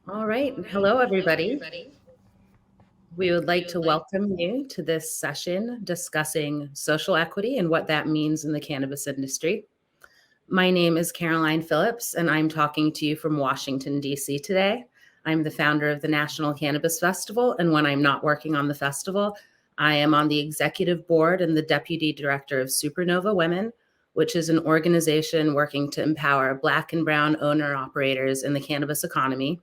All right. Hello, everybody. We would like to welcome you to this session discussing social equity and what that means in the cannabis industry. My name is Caroline Phillips, and I'm talking to you from Washington, D.C. today. I'm the founder of the National Cannabis Festival, and when I'm not working on the festival, I am on the executive board and the deputy director of Supernova Women, which is an organization working to empower Black and Brown owner operators in the cannabis economy.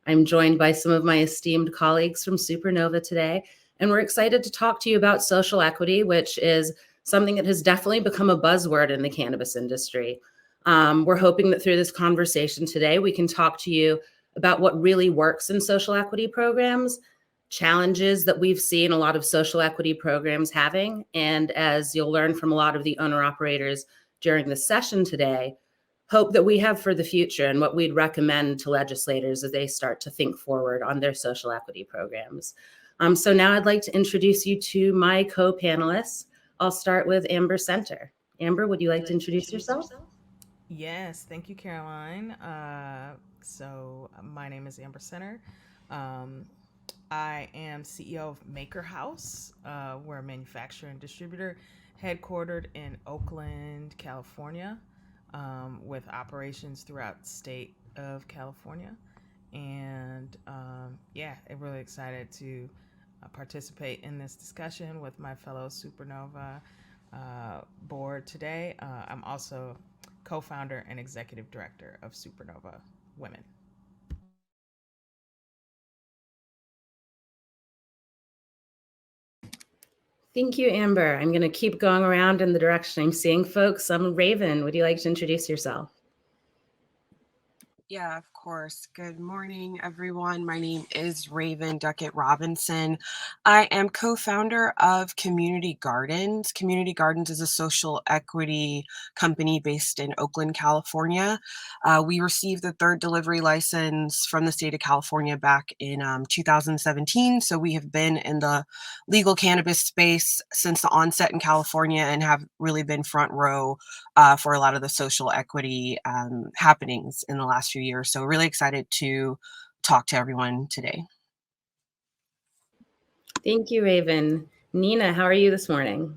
I'm joined by some of my esteemed colleagues from Supernova today, and we're excited to talk to you about social equity, which is something that has definitely become a buzzword in the cannabis industry. We're hoping that through this conversation today, we can talk to you about what really works in social equity programs, challenges that we've seen a lot of social equity programs having, and as you'll learn from a lot of the owner operators during the session today, hope that we have for the future and what we'd recommend to legislators as they start to think forward on their social equity programs. So now I'd like to introduce you to my co-panelists. I'll start with Amber Center. Amber, would you like to introduce yourself? Yes, thank you, Caroline. My name is Amber Center. Um, I am CEO of Maker House. We're a manufacturer and distributor headquartered in Oakland, California, with operations throughout the state of California. I'm really excited to participate in this discussion with my fellow Supernova board today. I'm also co-founder and executive director of Supernova Women. Thank you, Amber. I'm going to keep going around in the direction I'm seeing folks. Raven, would you like to introduce yourself? Yeah, of course. Good morning, everyone. My name is Raeven Duckett Robinson. I am co-founder of Community Gardens. Community Gardens is a social equity company based in Oakland, California. We received the third delivery license from the state of California back in 2017. So we have been in the legal cannabis space since the onset in California and have really been front row for a lot of the social equity happenings in the last few years. So really excited to talk to everyone today. Thank you, Raven. Nina, how are you this morning?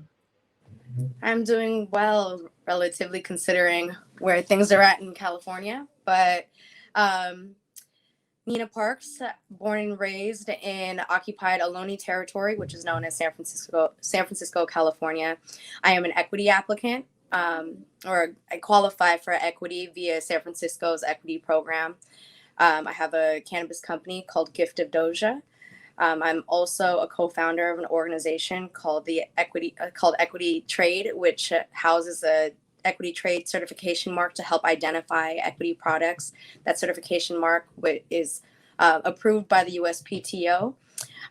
I'm doing well, relatively considering where things are at in California. But um, Nina Parks, born and raised in occupied Ohlone territory, which is known as San Francisco, California. I am an equity applicant, or I qualify for equity via San Francisco's equity program. I have a cannabis company called Gift of Doja. I'm also a co-founder of an organization called Equity Trade, which houses a equity trade certification mark to help identify equity products. That certification mark is approved by the USPTO.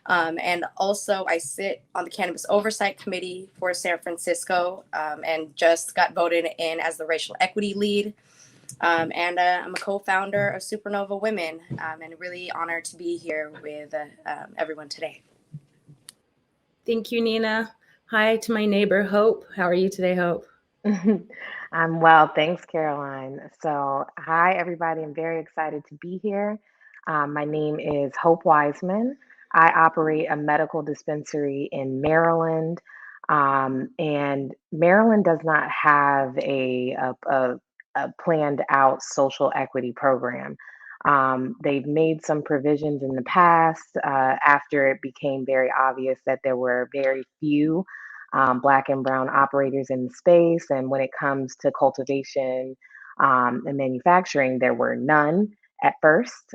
And also, I sit on the Cannabis Oversight Committee for San Francisco, and just got voted in as the racial equity lead. I'm a co-founder of Supernova Women, and really honored to be here with everyone today. Thank you, Nina. Hi to my neighbor, Hope. How are you today, Hope? I'm well. Thanks, Caroline. So, hi, everybody. I'm very excited to be here. My name is Hope Wiseman. I operate a medical dispensary in Maryland. And Maryland does not have a planned out social equity program. They've made some provisions in the past after it became very obvious that there were very few Black and Brown operators in the space. And when it comes to cultivation and manufacturing, there were none at first.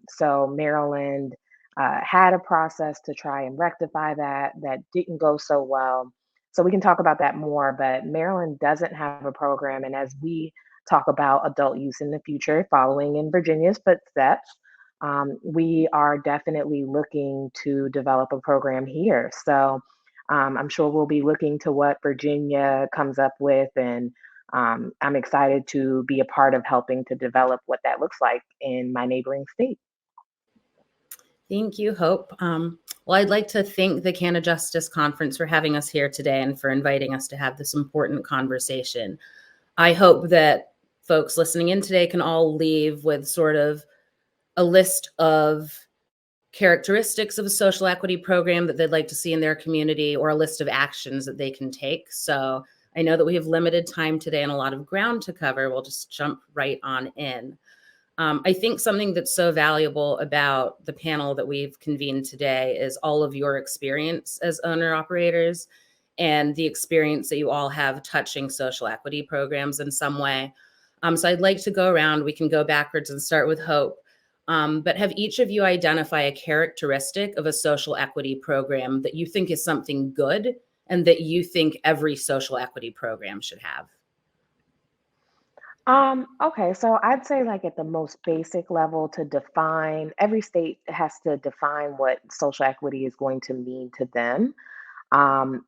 So Maryland had a process to try and rectify that. That didn't go so well. So we can talk about that more, but Maryland doesn't have a program. And as we talk about adult use in the future, following in Virginia's footsteps, we are definitely looking to develop a program here. So I'm sure we'll be looking to what Virginia comes up with, and I'm excited to be a part of helping to develop what that looks like in my neighboring state. Thank you, Hope. Well, I'd like to thank the Canna Justice Conference for having us here today and for inviting us to have this important conversation. I hope that folks listening in today can all leave with sort of a list of characteristics of a social equity program that they'd like to see in their community, or a list of actions that they can take. So I know that we have limited time today and a lot of ground to cover. We'll just jump right on in. I think something that's so valuable about the panel that we've convened today is all of your experience as owner operators and the experience that you all have touching social equity programs in some way. So I'd like to go around. We can go backwards and start with Hope. But have each of you identify a characteristic of a social equity program that you think is something good and that you think every social equity program should have? Okay, so I'd say like at the most basic level to define, every state has to define what social equity is going to mean to them.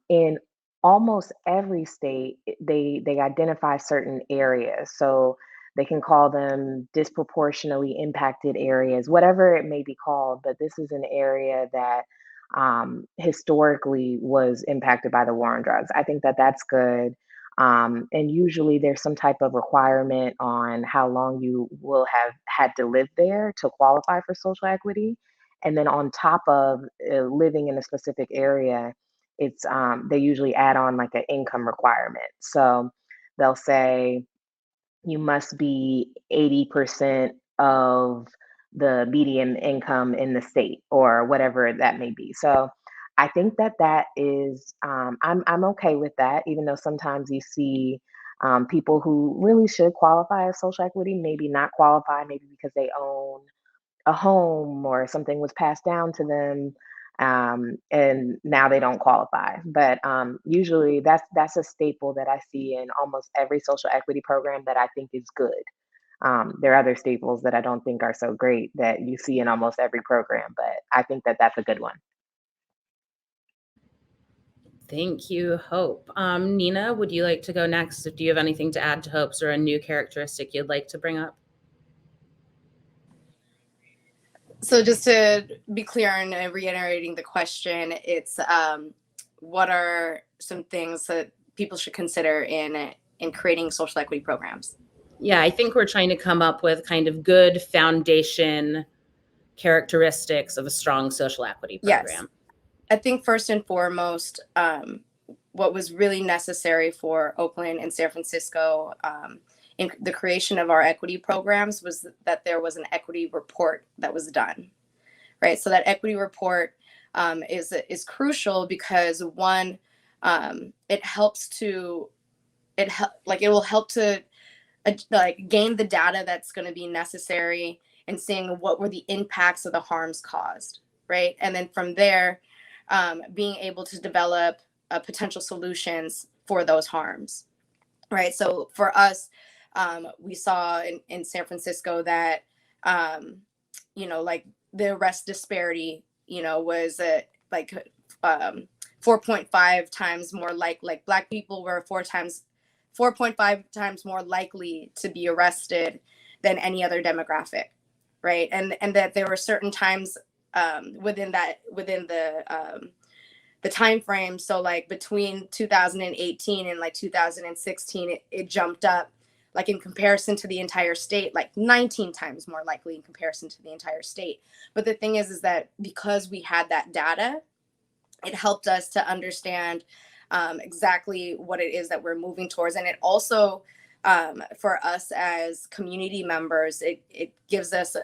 In almost every state, they identify certain areas. So they can call them disproportionately impacted areas, whatever it may be called. But this is an area that historically was impacted by the war on drugs. I think that that's good. And usually there's some type of requirement on how long you will have had to live there to qualify for social equity. And then on top of living in a specific area, it's they usually add on like an income requirement. So they'll say you must be 80% of the median income in the state or whatever that may be. So I think that that is I'm okay with that, even though sometimes you see people who really should qualify as social equity maybe not qualify, maybe because they own a home or something was passed down to them, and now they don't qualify. But usually that's a staple that I see in almost every social equity program that I think is good. There are other staples that I don't think are so great that you see in almost every program, but I think that that's a good one. Thank you, Hope. Nina, would you like to go next? Do you have anything to add to Hope's or a new characteristic you'd like to bring up? So just to be clear and reiterating the question, it's what are some things that people should consider in creating social equity programs? Yeah, I think we're trying to come up with kind of good foundation characteristics of a strong social equity program. Yes. I think first and foremost, what was really necessary for Oakland and San Francisco in the creation of our equity programs was that there was an equity report that was done, right? So that equity report is crucial because one, it helps to it will help to like gain the data that's going to be necessary and seeing what were the impacts of the harms caused, right? And then from there, being able to develop potential solutions for those harms, right? So for us, we saw in San Francisco that, like the arrest disparity, was like 4.5 times more like Black people were 4.5 times more likely to be arrested than any other demographic, right? And that there were certain times within the time frame. So like between 2018 and like 2016, it jumped up like in comparison to the entire state, like 19 times more likely in comparison to the entire state. But the thing is that because we had that data, it helped us to understand exactly what it is that we're moving towards. And it also, for us as community members, it gives us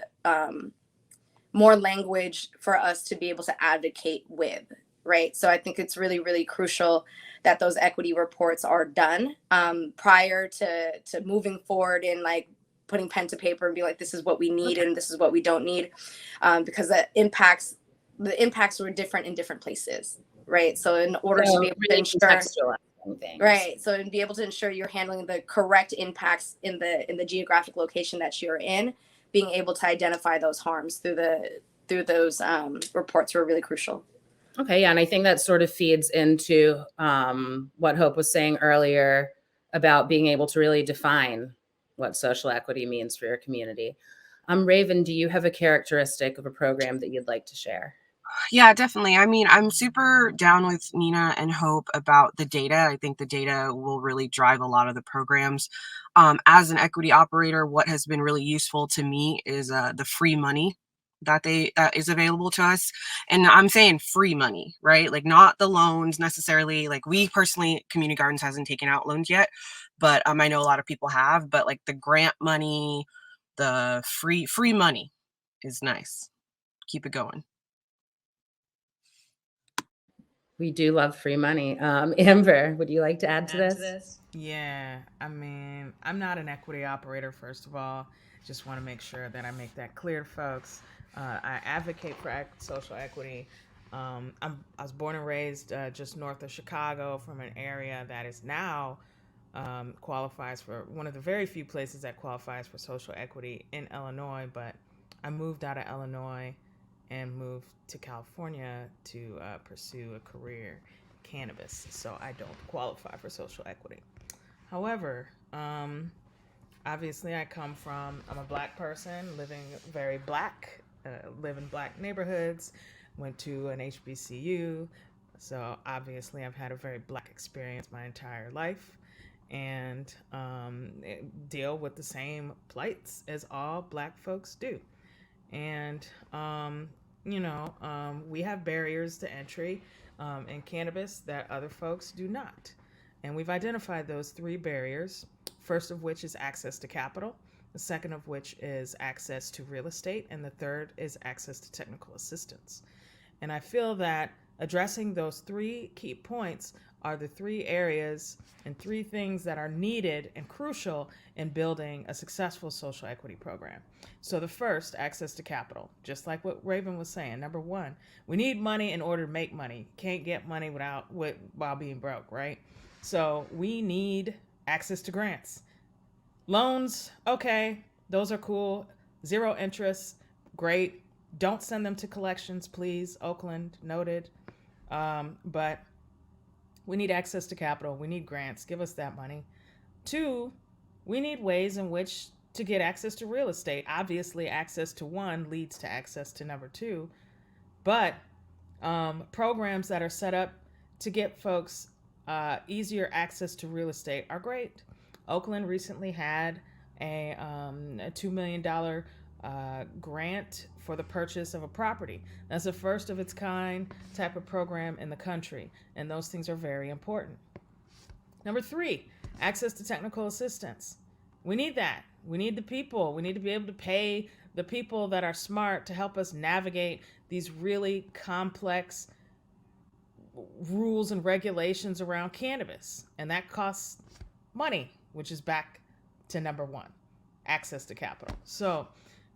more language for us to be able to advocate with, right? So I think it's really, really crucial that those equity reports are done prior to moving forward and like putting pen to paper and be like, this is what we need and this is what we don't need, because the impacts were different in different places, right? So in order to be able to ensure things. Right. So and be able to ensure you're handling the correct impacts in the geographic location that you're in, being able to identify those harms through those reports were really crucial. Okay, yeah, and I think that sort of feeds into what Hope was saying earlier about being able to really define what social equity means for your community. Raeven, do you have a characteristic of a program that you'd like to share? Yeah, definitely. I mean, I'm super down with Nina and Hope about the data. I think the data will really drive a lot of the programs. As an equity operator, what has been really useful to me is the free money that is available to us. And I'm saying free money, right? Like not the loans necessarily. Like we personally, Community Gardens hasn't taken out loans yet, but I know a lot of people have. But like the grant money, the free money is nice. Keep it going. We do love free money. Amber, would you like to add to this? Yeah, I mean, I'm not an equity operator, first of all. Just want to make sure that I make that clear to folks. I advocate for social equity. I was born and raised just north of Chicago from an area that is now qualifies for one of the very few places that qualifies for social equity in Illinois. But I moved out of Illinois and moved to California to pursue a career in cannabis. So I don't qualify for social equity. However, obviously, I'm a black person living very black, live in black neighborhoods, went to an HBCU. So obviously, I've had a very black experience my entire life and deal with the same plights as all black folks do. And, we have barriers to entry in cannabis that other folks do not. And we've identified those three barriers, first of which is access to capital, the second of which is access to real estate, and the third is access to technical assistance. And I feel that addressing those three key points are the three areas and three things that are needed and crucial in building a successful social equity program. So the first, access to capital, just like what Raeven was saying. Number one, we need money in order to make money. Can't get money while being broke, right? So we need access to grants. Loans, okay, those are cool. Zero interest, great. Don't send them to collections, please. Oakland, noted. But we need access to capital. We need grants. Give us that money. Two, we need ways in which to get access to real estate. Obviously, access to one leads to access to number two. But programs that are set up to get folks easier access to real estate are great. Oakland recently had a $2 million grant for the purchase of a property. That's the first of its kind type of program in the country, and those things are very important. Number three, access to technical assistance. We need that. We need the people. We need to be able to pay the people that are smart to help us navigate these really complex rules and regulations around cannabis. And that costs money, which is back to number one, access to capital. So,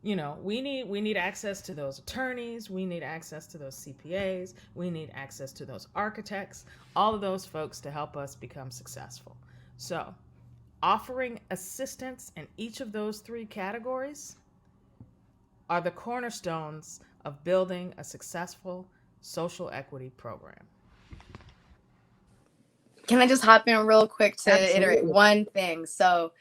we need access to those attorneys. We need access to those CPAs. We need access to those architects, all of those folks to help us become successful. So, offering assistance in each of those three categories are the cornerstones of building a successful social equity program. Can I just hop in real quick to Absolutely. iterate one thing? So,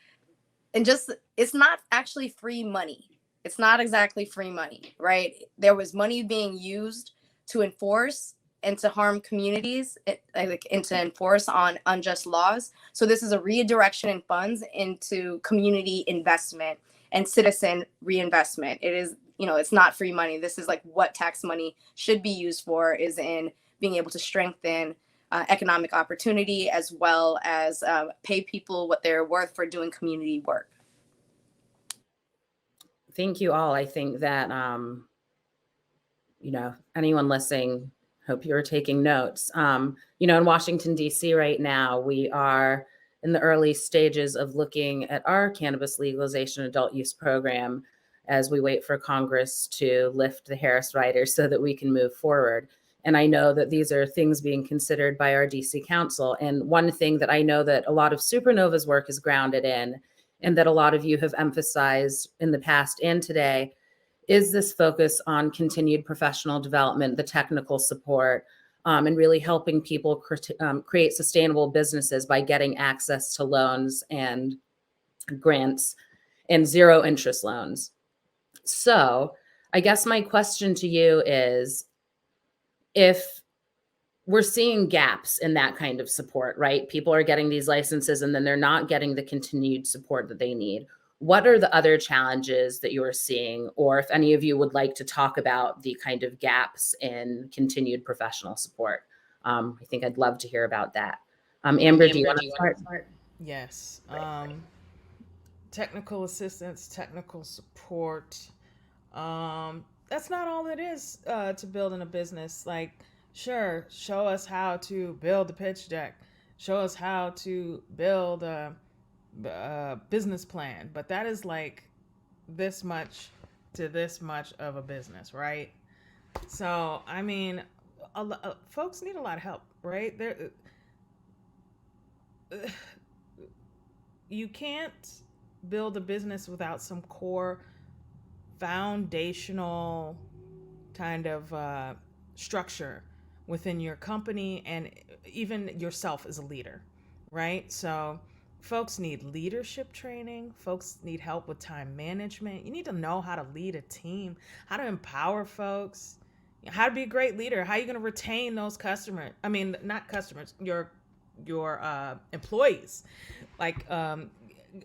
it's not actually free money. It's not exactly free money, right? There was money being used to enforce and to harm communities, and to enforce on unjust laws. So this is a redirection in funds into community investment and citizen reinvestment. It is, it's not free money. This is like what tax money should be used for, is in being able to strengthen economic opportunity, as well as pay people what they're worth for doing community work. Thank you all. I think that, anyone listening, hope you're taking notes. In Washington, D.C. right now, we are in the early stages of looking at our cannabis legalization adult use program as we wait for Congress to lift the Harris rider so that we can move forward. And I know that these are things being considered by our DC Council. And one thing that I know that a lot of Supernova's work is grounded in, and that a lot of you have emphasized in the past and today, is this focus on continued professional development, the technical support, and really helping people create sustainable businesses by getting access to loans and grants and zero interest loans. So I guess my question to you is, if we're seeing gaps in that kind of support, right? People are getting these licenses and then they're not getting the continued support that they need. What are the other challenges that you are seeing? Or if any of you would like to talk about the kind of gaps in continued professional support, I think I'd love to hear about that. Amber, do you want to start? Yes. Technical assistance, technical support. That's not all it is to building a business. Like, sure, show us how to build a pitch deck, show us how to build a business plan, but that is like this much to this much of a business, right? So, I mean, folks need a lot of help, right? You can't build a business without some core foundational kind of structure within your company and even yourself as a leader, right? So folks need leadership training. Folks need help with time management. You need to know how to lead a team, how to empower folks, how to be a great leader, how are you going to retain those customers? I mean, not customers, your employees. Like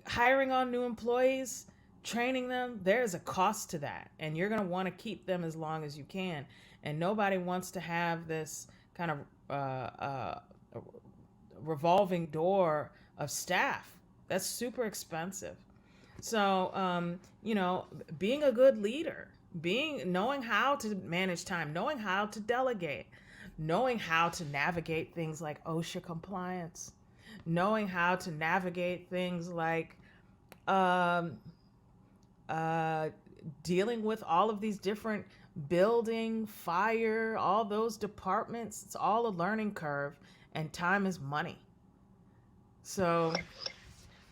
hiring on new employees, training them, there's a cost to that, and you're going to want to keep them as long as you can. And nobody wants to have this kind of revolving door of staff. That's super expensive. So being a good leader, knowing how to manage time, knowing how to delegate, knowing how to navigate things like OSHA compliance, knowing how to navigate things like dealing with all of these different building, fire, all those departments. It's all a learning curve, and time is money. So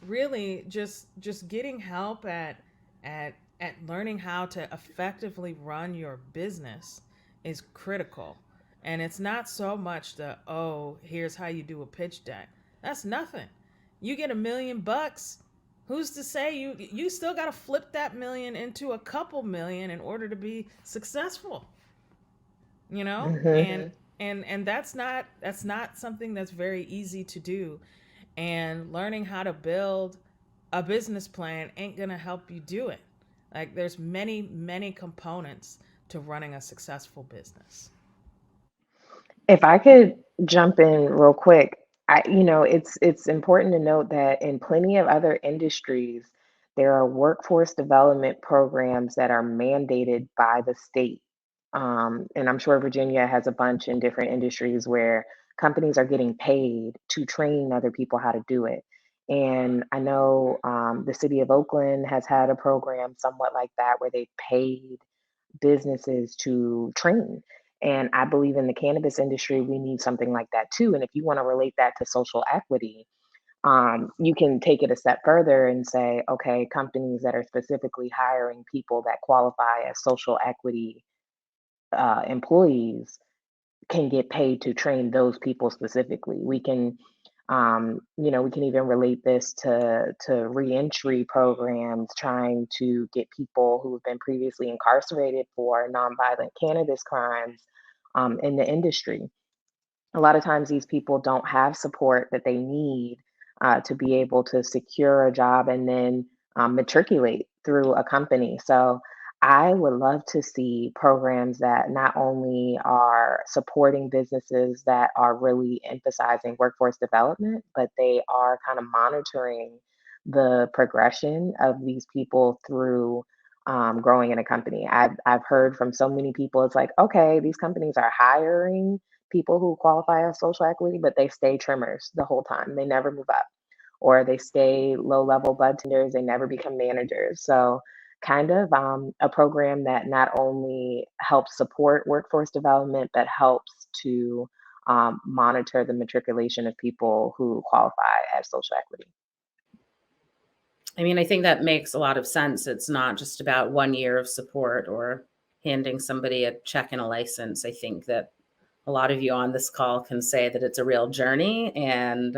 really just getting help at learning how to effectively run your business is critical. And it's not so much the, oh, here's how you do a pitch deck. That's nothing. You get $1 million, who's to say you still got to flip that million into a couple million in order to be successful, Mhm. and that's not something that's very easy to do. And learning how to build a business plan ain't gonna help you do it. Like, there's many components to running a successful business. If I could jump in real quick, it's important to note that in plenty of other industries, there are workforce development programs that are mandated by the state. And I'm sure Virginia has a bunch in different industries where companies are getting paid to train other people how to do it. And I know the city of Oakland has had a program somewhat like that where they paid businesses to train. And I believe in the cannabis industry, we need something like that too. And if you want to relate that to social equity, you can take it a step further and say, okay, companies that are specifically hiring people that qualify as social equity employees can get paid to train those people specifically. We can even relate this to reentry programs, trying to get people who have been previously incarcerated for nonviolent cannabis crimes in the industry. A lot of times these people don't have support that they need to be able to secure a job and then matriculate through a company. So I would love to see programs that not only are supporting businesses that are really emphasizing workforce development, but they are kind of monitoring the progression of these people through growing in a company. I've heard from so many people, it's like, okay, these companies are hiring people who qualify as social equity, but they stay trimmers the whole time. They never move up, or they stay low level bud tenders. They never become managers. So, kind of a program that not only helps support workforce development, but helps to monitor the matriculation of people who qualify as social equity. I mean, I think that makes a lot of sense. It's not just about 1 year of support or handing somebody a check and a license. I think that a lot of you on this call can say that it's a real journey. And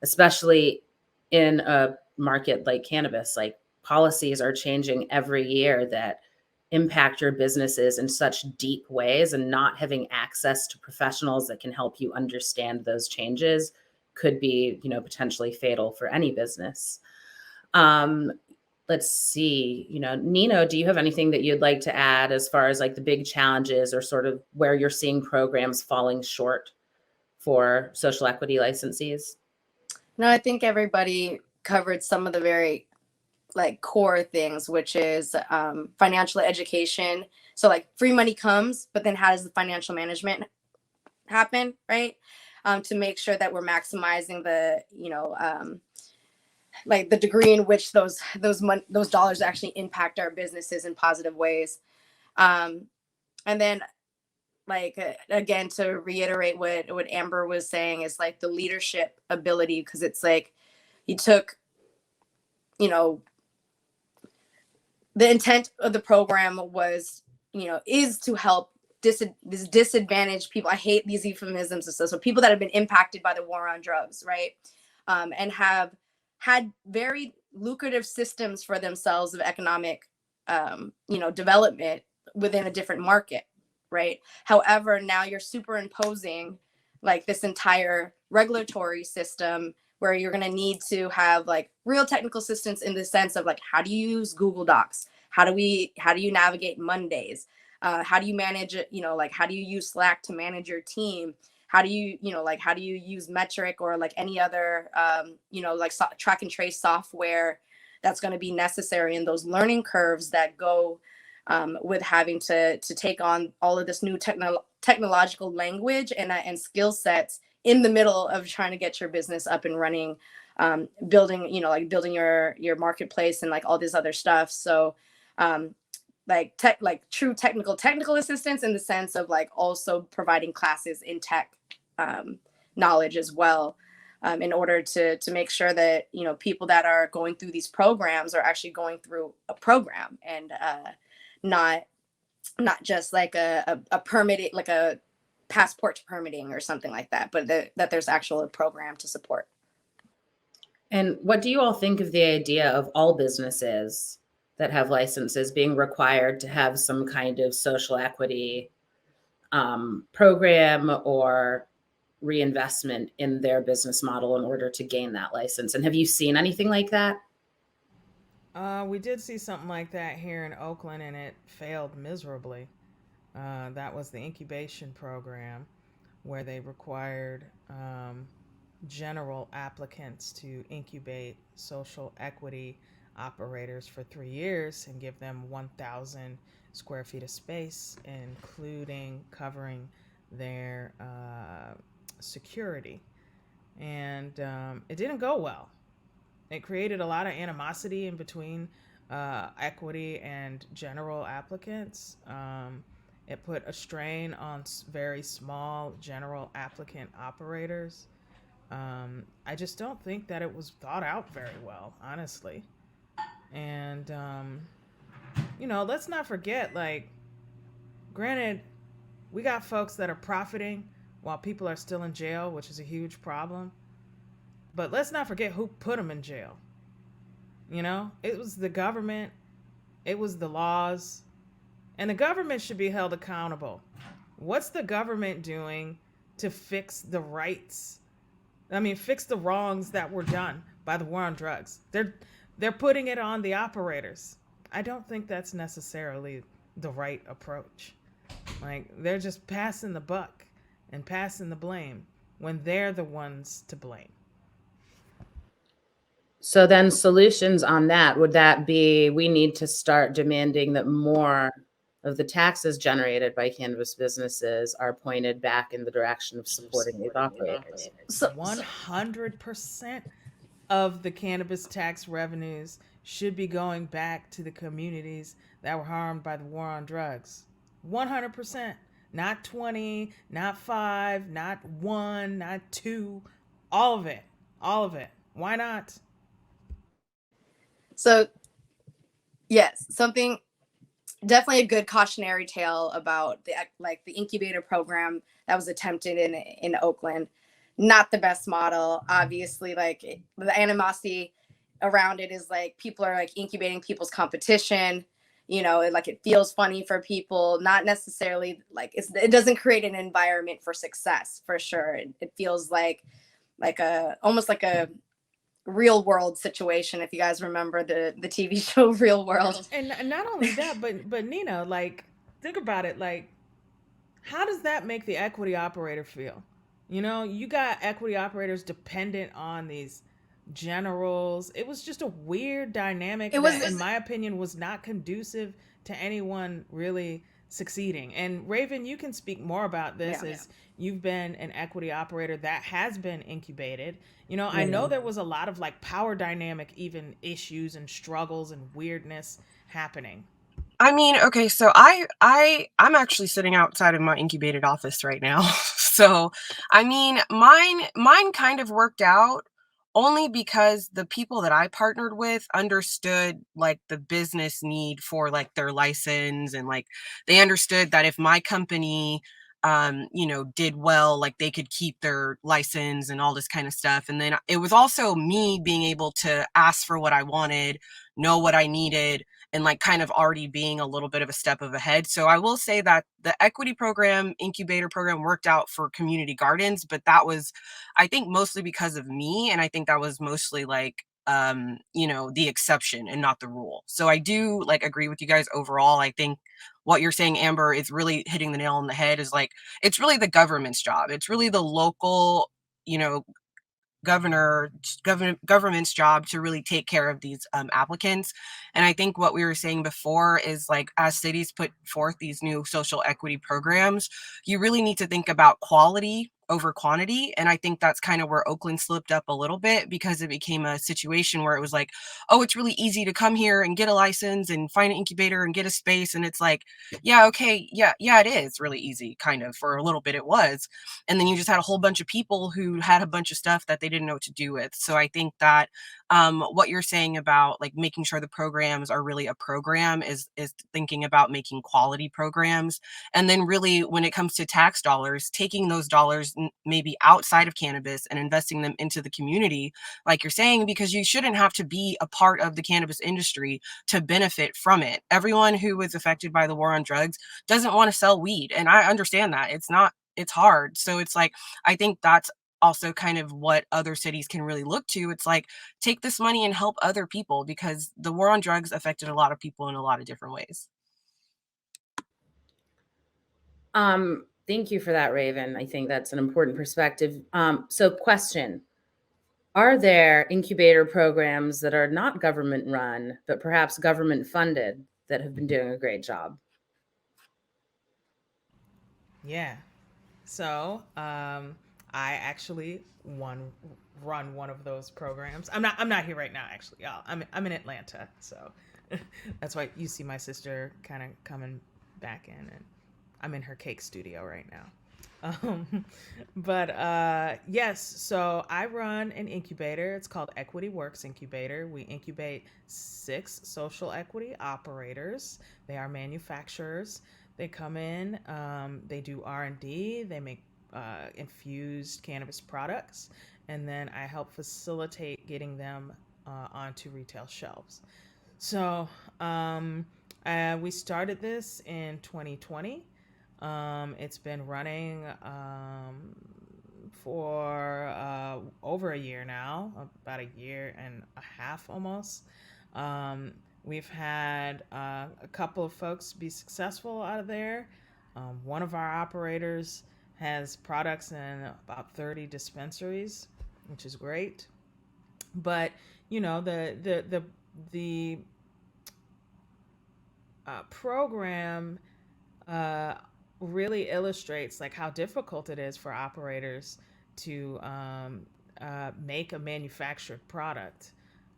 especially in a market like cannabis, like policies are changing every year that impact your businesses in such deep ways, and not having access to professionals that can help you understand those changes could be, potentially fatal for any business. Let's see, Nino, do you have anything that you'd like to add as far as like the big challenges or sort of where you're seeing programs falling short for social equity licensees? No, I think everybody covered some of the very like core things, which is financial education. So like free money comes, but then how does the financial management happen, right? To make sure that we're maximizing the, like the degree in which those dollars actually impact our businesses in positive ways. And then like again, to reiterate what Amber was saying, is like the leadership ability, because it's like you took, the intent of the program was, is to help disadvantaged people. I hate these euphemisms and stuff. So people that have been impacted by the war on drugs, right? And have had very lucrative systems for themselves of economic, development within a different market, right? However, now you're superimposing like this entire regulatory system where you're going to need to have like real technical assistance in the sense of like, how do you use Google Docs? How do you navigate Mondays? How do you manage it? Like how do you use Slack to manage your team? How do you, how do you use Metric or like any other, track and trace software that's going to be necessary, and those learning curves that go with having to take on all of this new technological language and skill sets in the middle of trying to get your business up and running, building your marketplace and like all this other stuff. So true technical assistance in the sense of like also providing classes in tech knowledge as well, in order to make sure that people that are going through these programs are actually going through a program, and not just like a permitted, like a passport to permitting or something like that, but that there's actual program to support. And what do you all think of the idea of all businesses that have licenses being required to have some kind of social equity program or reinvestment in their business model in order to gain that license? And have you seen anything like that? We did see something like that here in Oakland, and it failed miserably. That was the incubation program, where they required general applicants to incubate social equity operators for 3 years and give them 1,000 square feet of space, including covering their security. And it didn't go well. It created a lot of animosity in between equity and general applicants. It put a strain on very small general applicant operators. I just don't think that it was thought out very well, honestly. And, let's not forget, like, granted, we got folks that are profiting while people are still in jail, which is a huge problem. But let's not forget who put them in jail. It was the government, it was the laws, and the government should be held accountable. What's the government doing to fix the wrongs that were done by the war on drugs? They're putting it on the operators. I don't think that's necessarily the right approach. Like, they're just passing the buck and passing the blame when they're the ones to blame. So then solutions on that, would that be we need to start demanding that more of the taxes generated by cannabis businesses are pointed back in the direction of supporting these operators? So 100% of the cannabis tax revenues should be going back to the communities that were harmed by the war on drugs. 100%. Not 20, not 5, not 1, not 2. All of it. All of it. Why not? So, yes, definitely a good cautionary tale about the incubator program that was attempted in Oakland. Not the best model. Obviously, like the animosity around it is like people are like incubating people's competition. it feels funny for people, not necessarily like it doesn't create an environment for success for sure. It feels like almost like a real world situation, if you guys remember the TV show Real World. And not only that, but Nina, like, think about it. Like, how does that make the equity operator feel? You got equity operators dependent on these generals. It was just a weird dynamic that, in my opinion, was not conducive to anyone really succeeding. And Raeven, you can speak more about this as you've been an equity operator that has been incubated. I know there was a lot of like power dynamic, even issues and struggles and weirdness happening. I mean, okay, so I'm actually sitting outside of my incubated office right now. So, I mean, mine kind of worked out only because the people that I partnered with understood like the business need for like their license, and like they understood that if my company did well, like they could keep their license and all this kind of stuff. And then it was also me being able to ask for what I wanted, know what I needed, and like kind of already being a little bit of a step of ahead. So I will say that the equity program, incubator program worked out for community gardens, but that was, I think, mostly because of me. And I think that was mostly like, the exception and not the rule. So I do like agree with you guys overall. I think what you're saying, Amber, is really hitting the nail on the head. Is like, it's really the government's job. It's really the local, government's job to really take care of these applicants. And I think what we were saying before is like, as cities put forth these new social equity programs, you really need to think about quality over quantity. And I think that's kind of where Oakland slipped up a little bit, because it became a situation where it was like, oh, it's really easy to come here and get a license and find an incubator and get a space. And it's like, yeah, okay, yeah, it is really easy, kind of. For a little bit it was. And then you just had a whole bunch of people who had a bunch of stuff that they didn't know what to do with. So I think that what you're saying about like making sure the programs are really a program is thinking about making quality programs. And then really, when it comes to tax dollars, taking those dollars maybe outside of cannabis and investing them into the community, like you're saying, because you shouldn't have to be a part of the cannabis industry to benefit from it. Everyone who was affected by the war on drugs doesn't want to sell weed. And I understand that. It's hard. So it's like, I think that's also kind of what other cities can really look to. It's like, take this money and help other people, because the war on drugs affected a lot of people in a lot of different ways. Thank you for that, Raeven. I think that's an important perspective. So question, are there incubator programs that are not government run, but perhaps government funded, that have been doing a great job? Yeah. So, I actually run one of those programs. I'm not here right now, actually, y'all. I'm in Atlanta, so that's why you see my sister kind of coming back in, and I'm in her cake studio right now. But yes, so I run an incubator. It's called Equity Works Incubator. We incubate 6 social equity operators. They are manufacturers. They come in, they do R&D, they make infused cannabis products, and then I help facilitate getting them onto retail shelves. So we started this in 2020. It's been running for over a year now, about a year and a half almost. We've had a couple of folks be successful out of there. One of our operators has products in about 30 dispensaries, which is great. But the program really illustrates like how difficult it is for operators to make a manufactured product.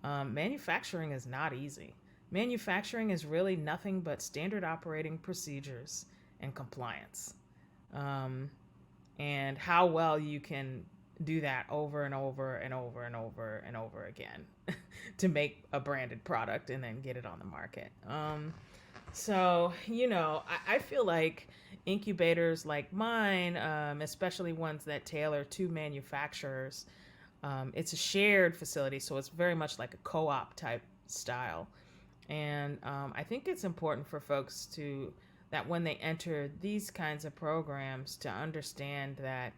Manufacturing is not easy. Manufacturing is really nothing but standard operating procedures and compliance. And how well you can do that over and over and over and over and over again to make a branded product and then get it on the market. So, I feel like incubators like mine, especially ones that tailor to manufacturers, it's a shared facility, so it's very much like a co-op type style. And I think it's important for folks that when they enter these kinds of programs to understand that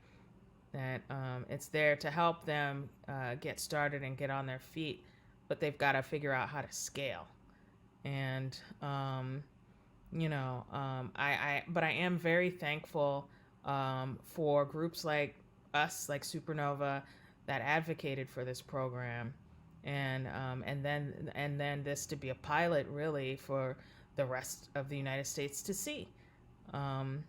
it's there to help them get started and get on their feet, but they've got to figure out how to scale. And but I am very thankful for groups like us, like Supernova, that advocated for this program, and then this to be a pilot really for the rest of the United States to see. Um,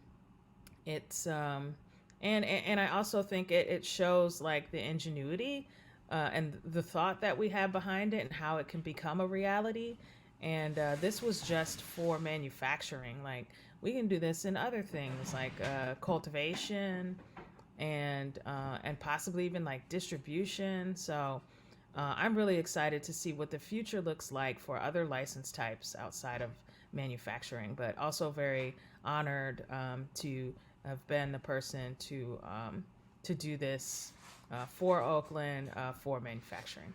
it's and I also think it shows like the ingenuity and the thought that we have behind it and how it can become a reality. And this was just for manufacturing. Like we can do this in other things like cultivation and possibly even like distribution. So I'm really excited to see what the future looks like for other license types outside of manufacturing, but also very honored to have been the person to do this for Oakland for manufacturing.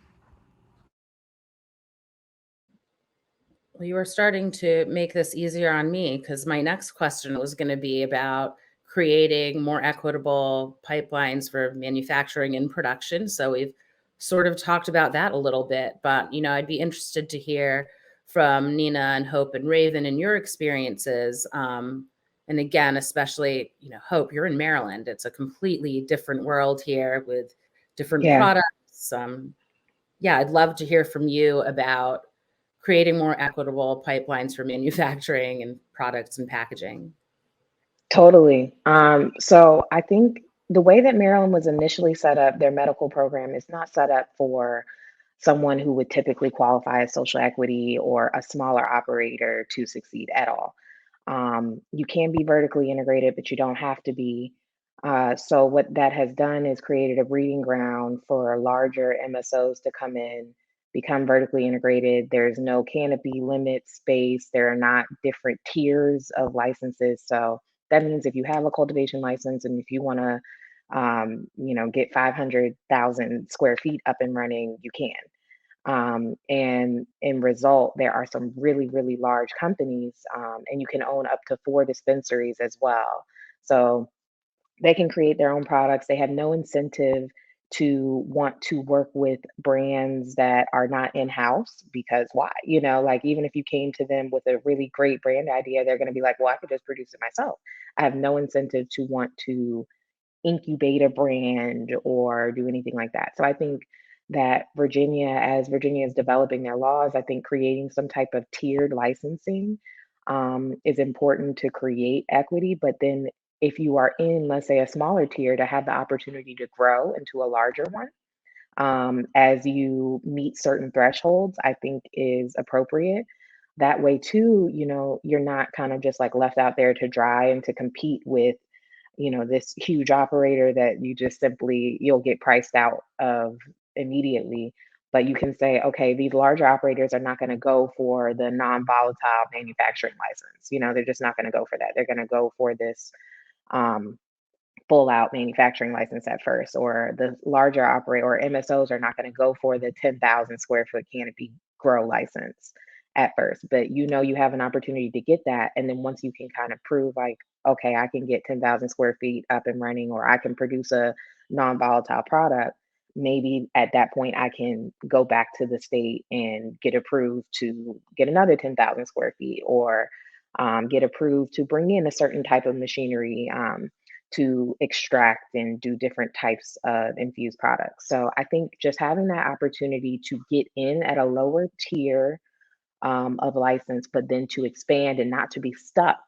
Well, you are starting to make this easier on me because my next question was going to be about creating more equitable pipelines for manufacturing and production. So we've sort of talked about that a little bit, but I'd be interested to hear from Nina and Hope and Raeven and your experiences. And again, especially, Hope, you're in Maryland. It's a completely different world here with different Yeah, products. Yeah, I'd love to hear from you about creating more equitable pipelines for manufacturing and products and packaging. totally. So I think the way that Maryland was initially set up, their medical program is not set up for someone who would typically qualify as social equity or a smaller operator to succeed at all. You can be vertically integrated, but you don't have to be. So what that has done is created a breeding ground for larger MSOs to come in, become vertically integrated. There's no canopy limit space. There are not different tiers of licenses. So that means if you have a cultivation license and if you want to, get 500,000 square feet up and running, you can. And in result, there are some really, really large companies, and you can own up to 4 dispensaries as well. So they can create their own products. They have no incentive to want to work with brands that are not in-house because why? Like even if you came to them with a really great brand idea, they're going to be like, well, I could just produce it myself. I have no incentive to want to incubate a brand or do anything like that. So I think that as Virginia is developing their laws, I think creating some type of tiered licensing is important to create equity. But then if you are in, let's say, a smaller tier, to have the opportunity to grow into a larger one as you meet certain thresholds, I think is appropriate. That way, too, you're not kind of just like left out there to dry and to compete with this huge operator that you'll get priced out of immediately. But you can say, okay, these larger operators are not going to go for the non-volatile manufacturing license. They're just not going to go for that. They're going to go for this um, full out manufacturing license at first, or the larger operator or MSOs are not going to go for the 10,000 square foot canopy grow license at first. But you have an opportunity to get that. And then once you can kind of prove, like, okay, I can get 10,000 square feet up and running, or I can produce a non volatile product, maybe at that point I can go back to the state and get approved to get another 10,000 square feet, or get approved to bring in a certain type of machinery to extract and do different types of infused products. So I think just having that opportunity to get in at a lower tier of license, but then to expand and not to be stuck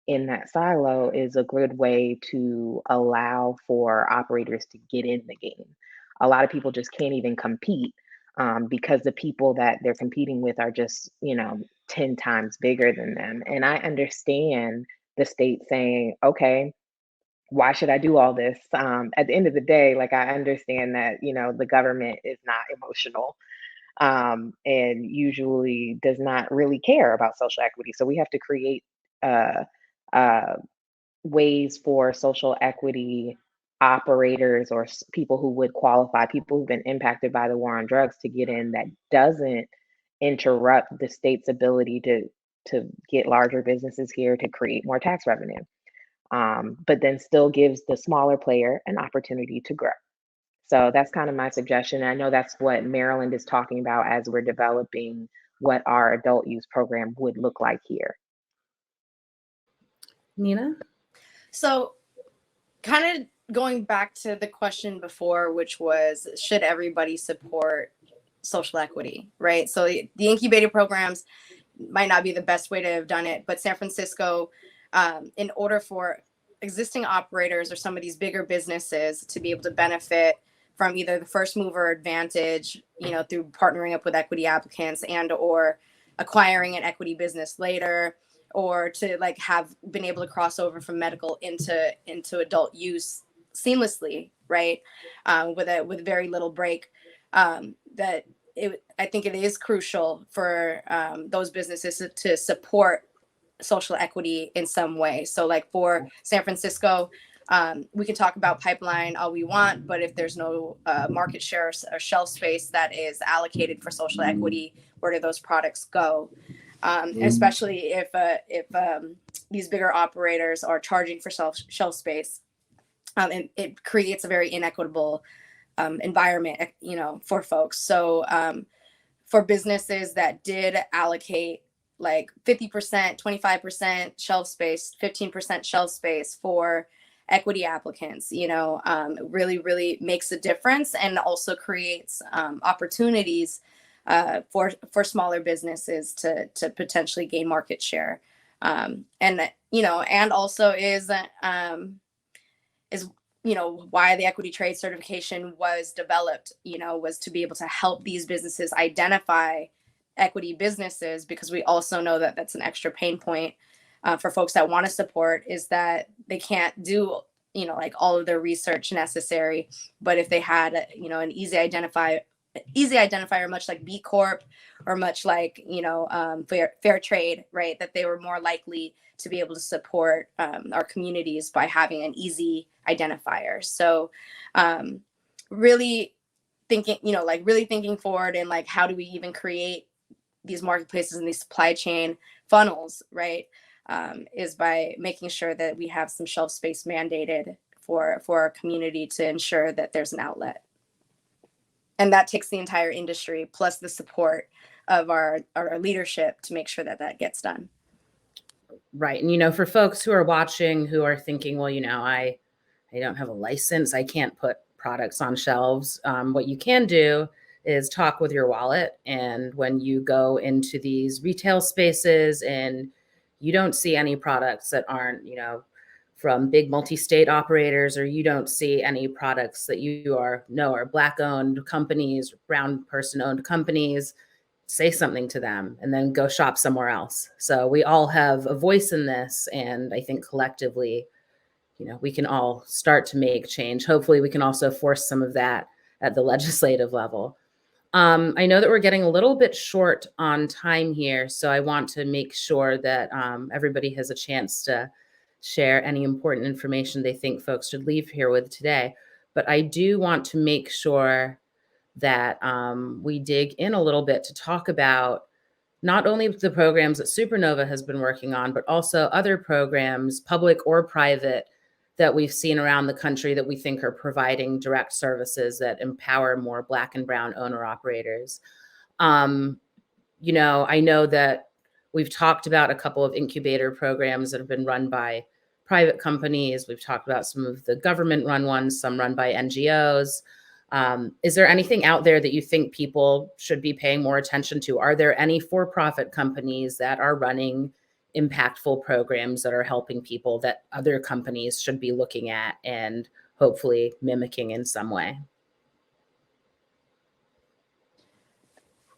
in that silo is a good way to allow for operators to get in the game. A lot of people just can't even compete because the people that they're competing with are just, 10 times bigger than them. And I understand the state saying, okay, why should I do all this? At the end of the day, like I understand that, the government is not emotional and usually does not really care about social equity. So we have to create uh, uh, ways for social equity operators or people who would qualify, people who've been impacted by the war on drugs to get in that doesn't interrupt the state's ability to get larger businesses here to create more tax revenue, but then still gives the smaller player an opportunity to grow. So that's kind of my suggestion. And I know that's what Maryland is talking about as we're developing what our adult use program would look like here. Nina? So, kind of going back to the question before, which was, should everybody support social equity, right? So the incubator programs might not be the best way to have done it, but San Francisco, in order for existing operators or some of these bigger businesses to be able to benefit from either the first mover advantage, through partnering up with equity applicants and or acquiring an equity business later, or to like have been able to cross over from medical into adult use seamlessly, right? With very little break. I think it is crucial for those businesses to support social equity in some way. So like for San Francisco, we can talk about pipeline all we want, but if there's no market share or shelf space that is allocated for social equity, where do those products go? Especially if these bigger operators are charging for shelf space, and it creates a very inequitable environment, for folks. So for businesses that did allocate like 50%, 25% shelf space, 15% shelf space for equity applicants, really, really makes a difference, and also creates opportunities for smaller businesses to potentially gain market share. And also is why the equity trade certification was developed, was to be able to help these businesses identify equity businesses, because we also know that that's an extra pain point for folks that want to support, is that they can't do, like all of their research necessary. But if they had, an easy identifier, much like B Corp or much like, fair trade, right, that they were more likely to be able to support our communities by having an easy identifier. So really thinking forward, and like, how do we even create these marketplaces and these supply chain funnels, right? Is by making sure that we have some shelf space mandated for our community to ensure that there's an outlet. And that takes the entire industry plus the support of our leadership to make sure that that gets done. Right. And, for folks who are watching, who are thinking, well, I don't have a license, I can't put products on shelves. What you can do is talk with your wallet. And when you go into these retail spaces and you don't see any products that aren't, from big multi-state operators, or you don't see any products that you are Black-owned companies, brown person-owned companies, say something to them and then go shop somewhere else. So we all have a voice in this. And I think collectively, we can all start to make change. Hopefully we can also force some of that at the legislative level. I know that we're getting a little bit short on time here, so I want to make sure that everybody has a chance to share any important information they think folks should leave here with today. But I do want to make sure that we dig in a little bit to talk about not only the programs that Supernova has been working on, but also other programs, public or private, that we've seen around the country that we think are providing direct services that empower more Black and brown owner operators. I know that we've talked about a couple of incubator programs that have been run by private companies. We've talked about some of the government-run ones, some run by NGOs. Is there anything out there that you think people should be paying more attention to? Are there any for-profit companies that are running impactful programs that are helping people that other companies should be looking at and hopefully mimicking in some way?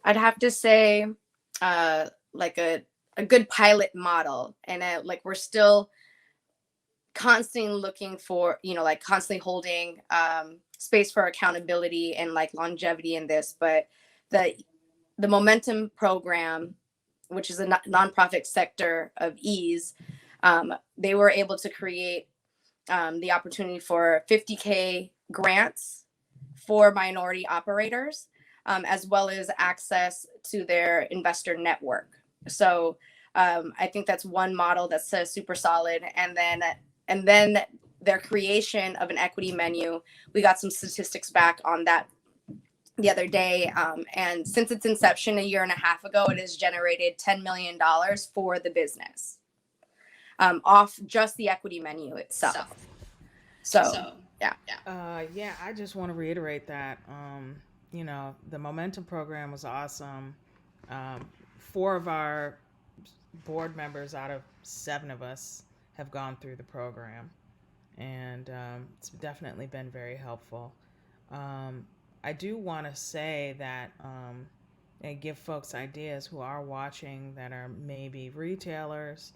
I'd have to say like a good pilot model, and we're still constantly looking for, constantly holding space for accountability and like longevity in this. But the Momentum program, which is a nonprofit sector of ease, they were able to create the opportunity for $50K grants for minority operators. as well as access to their investor network. So I think that's one model that's super solid. And then their creation of an equity menu, we got some statistics back on that the other day. And since its inception a year and a half ago, it has generated $10 million for the business off just the equity menu itself. So yeah. Yeah, I just want to reiterate that, the Momentum program was awesome. 4 of our board members out of 7 of us have gone through the program, and it's definitely been very helpful. I do want to say that and give folks ideas who are watching that are maybe retailers,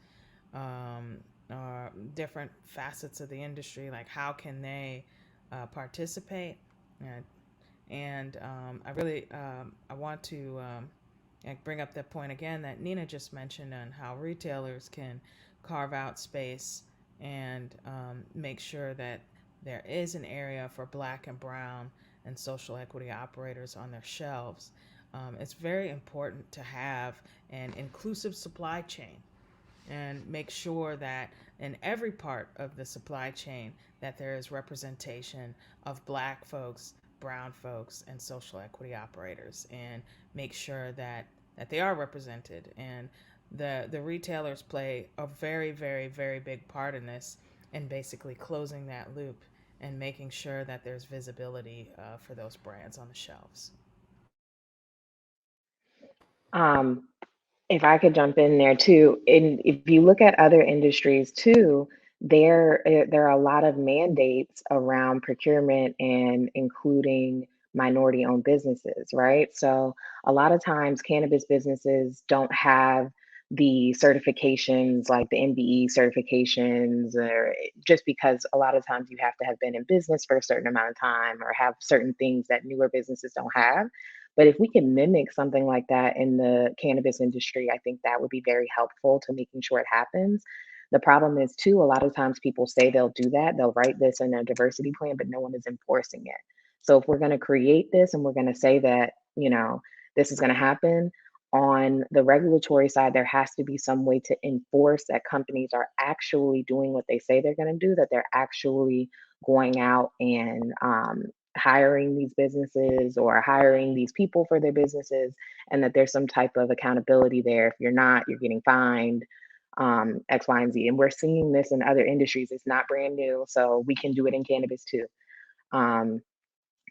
different facets of the industry, like how can they participate. And I want to bring up that point again that Nina just mentioned on how retailers can carve out space and make sure that there is an area for Black and Brown and social equity operators on their shelves. It's very important to have an inclusive supply chain and make sure that in every part of the supply chain that there is representation of Black folks, Brown folks, and social equity operators, and make sure that they are represented. And the retailers play a very, very, very big part in this, and basically closing that loop and making sure that there's visibility for those brands on the shelves. If I could jump in there too, and if you look at other industries too, there are a lot of mandates around procurement and including minority-owned businesses, right? So a lot of times cannabis businesses don't have the certifications like the MBE certifications, or just because a lot of times you have to have been in business for a certain amount of time or have certain things that newer businesses don't have. But if we can mimic something like that in the cannabis industry, I think that would be very helpful to making sure it happens. The problem is, too, a lot of times people say they'll do that, they'll write this in a diversity plan, but no one is enforcing it. So if we're going to create this and we're going to say that, this is going to happen, on the regulatory side, there has to be some way to enforce that companies are actually doing what they say they're going to do, that they're actually going out and hiring these businesses or hiring these people for their businesses, and that there's some type of accountability there. If you're not, you're getting fined, X, Y, and Z. And we're seeing this in other industries. It's not brand new, so we can do it in cannabis too.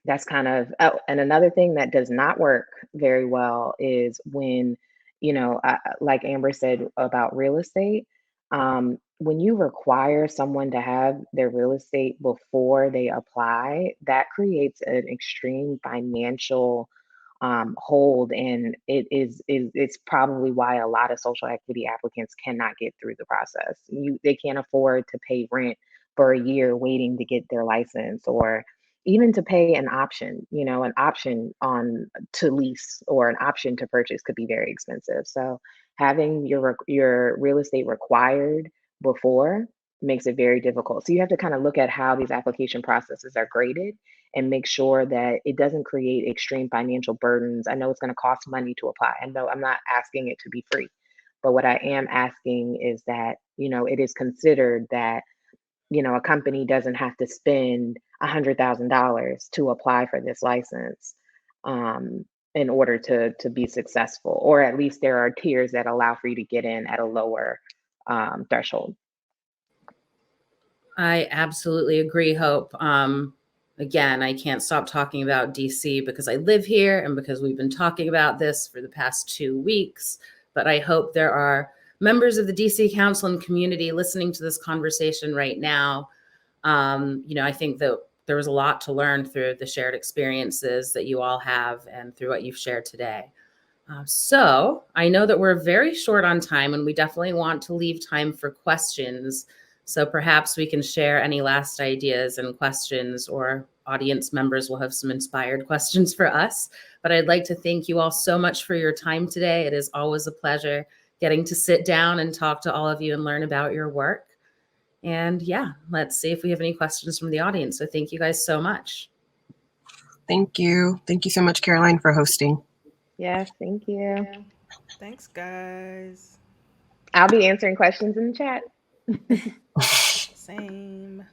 That's kind of, oh, and another thing that does not work very well is when, like Amber said about real estate, when you require someone to have their real estate before they apply, that creates an extreme financial hold, and it's probably why a lot of social equity applicants cannot get through the process. They can't afford to pay rent for a year waiting to get their license, or even to pay an option. An option on to lease or an option to purchase could be very expensive. So having your real estate required before makes it very difficult. So you have to kind of look at how these application processes are graded and make sure that it doesn't create extreme financial burdens. I know it's going to cost money to apply. I know I'm not asking it to be free, but what I am asking is that, it is considered that, a company doesn't have to spend $100,000 to apply for this license in order to be successful, or at least there are tiers that allow for you to get in at a lower threshold. I absolutely agree, Hope. Again, I can't stop talking about DC because I live here and because we've been talking about this for the past 2 weeks. But I hope there are members of the DC Council and community listening to this conversation right now. I think that there was a lot to learn through the shared experiences that you all have and through what you've shared today. So I know that we're very short on time, and we definitely want to leave time for questions. So perhaps we can share any last ideas and questions, or audience members will have some inspired questions for us. But I'd like to thank you all so much for your time today. It is always a pleasure getting to sit down and talk to all of you and learn about your work. And yeah, let's see if we have any questions from the audience. So thank you guys so much. Thank you. Thank you so much, Caroline, for hosting. Yes, thank you. Thanks, guys. I'll be answering questions in the chat. Same.